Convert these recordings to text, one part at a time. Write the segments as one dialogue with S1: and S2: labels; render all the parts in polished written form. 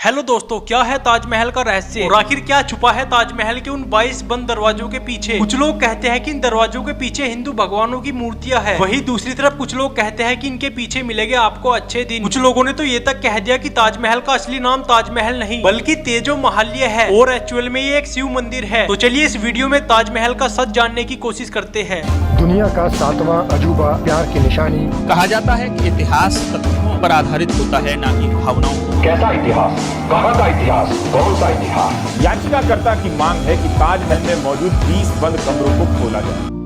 S1: Hello दोस्तों, क्या है ताजमहल का रहस्य और आखिर क्या छुपा है ताजमहल के उन 22 बंद दरवाजों के पीछे। कुछ लोग कहते हैं कि इन दरवाजों के पीछे हिंदू भगवानों की मूर्तियां हैं। वहीं दूसरी तरफ कुछ लोग कहते हैं कि इनके पीछे मिलेंगे आपको अच्छे दिन। कुछ लोगों ने तो ये तक कह दिया कि ताजमहल का असली नाम ताजमहल नहीं बल्कि तेजो महल्य है और एक्चुअल में ये एक शिव मंदिर है। तो चलिए इस वीडियो में ताजमहल का सच जानने की कोशिश करते हैं।
S2: दुनिया का 7वां अजूबा, प्यार की निशानी।
S3: कहा जाता है कि इतिहास तथ्यों पर आधारित होता है, ना कि भावनाओं पर।
S4: कैसा इतिहास, कहाँ का इतिहास, कौन सा इतिहास?
S5: याचिकाकर्ता की मांग है कि ताजमहल में मौजूद 20 बंद कमरों को खोला जाए।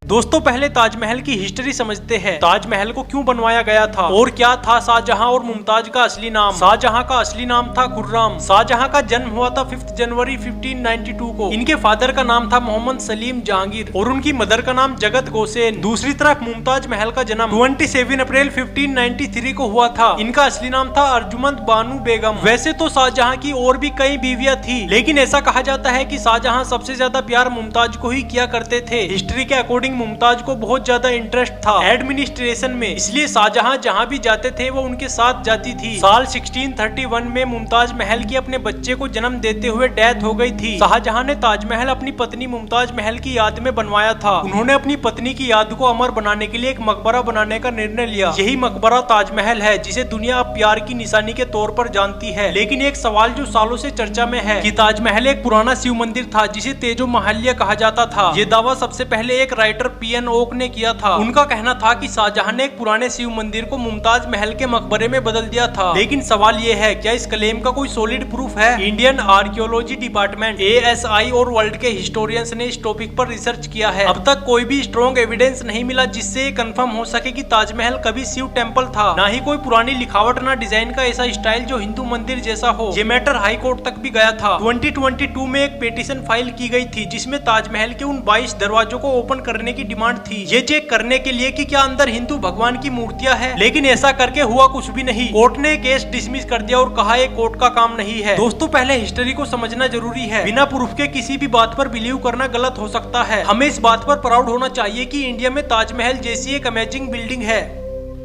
S1: दोस्तों, पहले ताजमहल की हिस्ट्री समझते हैं। ताजमहल को क्यों बनवाया गया था और क्या था शाहजहां और मुमताज का असली नाम। शाहजहां का असली नाम था खुर्रम। शाहजहां का जन्म हुआ था 5 जनवरी 1592 को। इनके फादर का नाम था मोहम्मद सलीम जहांगीर और उनकी मदर का नाम जगत गोसेन। दूसरी तरफ मुमताज महल का जन्म 27 अप्रैल 1593 को हुआ था। इनका असली नाम था अर्जुमंद बानू बेगम। वैसे तो शाहजहां की और भी कई बीवियां थी, लेकिन ऐसा कहा जाता है कि शाहजहां सबसे ज्यादा प्यार मुमताज को ही किया करते थे। हिस्ट्री के अकॉर्डिंग मुमताज को बहुत ज्यादा इंटरेस्ट था एडमिनिस्ट्रेशन में, इसलिए शाहजहां जहां भी जाते थे वो उनके साथ जाती थी। साल 1631 में मुमताज महल की अपने बच्चे को जन्म देते हुए डेथ हो गई थी। शाहजहां ने ताजमहल अपनी पत्नी मुमताज महल की याद में बनवाया था। उन्होंने अपनी पत्नी की याद को अमर बनाने के लिए एक मकबरा बनाने का निर्णय लिया। यही मकबरा ताजमहल है, जिसे दुनिया अब प्यार की निशानी के तौर पर जानती है। लेकिन एक सवाल जो सालों से चर्चा में है कि ताजमहल एक पुराना शिव मंदिर था जिसे तेजो महल्य कहा जाता था। ये दावा सबसे पहले एक राइटर पीएन ओक ने किया था। उनका कहना था कि शाहजहां ने एक पुराने शिव मंदिर को मुमताज महल के मकबरे में बदल दिया था। लेकिन सवाल ये है, क्या इस क्लेम का कोई सॉलिड प्रूफ है? इंडियन आर्कियोलॉजी डिपार्टमेंट ASI और वर्ल्ड के हिस्टोरियंस ने इस टॉपिक पर रिसर्च किया है। अब तक कोई भी स्ट्रॉन्ग एविडेंस नहीं मिला जिससे ये कंफर्म हो सके कि ताजमहल कभी शिव टेम्पल था। ना ही कोई पुरानी लिखावट, ना डिजाइन का ऐसा स्टाइल जो हिंदू मंदिर जैसा हो। ये मैटर हाई कोर्ट तक भी गया था। 2022 में एक पिटीशन फाइल की गई थी जिसमें ताजमहल के उन 22 दरवाजों को ओपन करने की डिमांड थी, ये चेक करने के लिए कि क्या अंदर हिंदू भगवान की मूर्तियां हैं। लेकिन ऐसा करके हुआ कुछ भी नहीं। कोर्ट ने केस डिसमिस कर दिया और कहा ये कोर्ट का काम नहीं है। दोस्तों, पहले हिस्ट्री को समझना जरूरी है। बिना प्रूफ के किसी भी बात पर बिलीव करना गलत हो सकता है। हमें इस बात पर प्राउड होना चाहिए कि इंडिया में ताजमहल जैसी एक अमेजिंग बिल्डिंग है।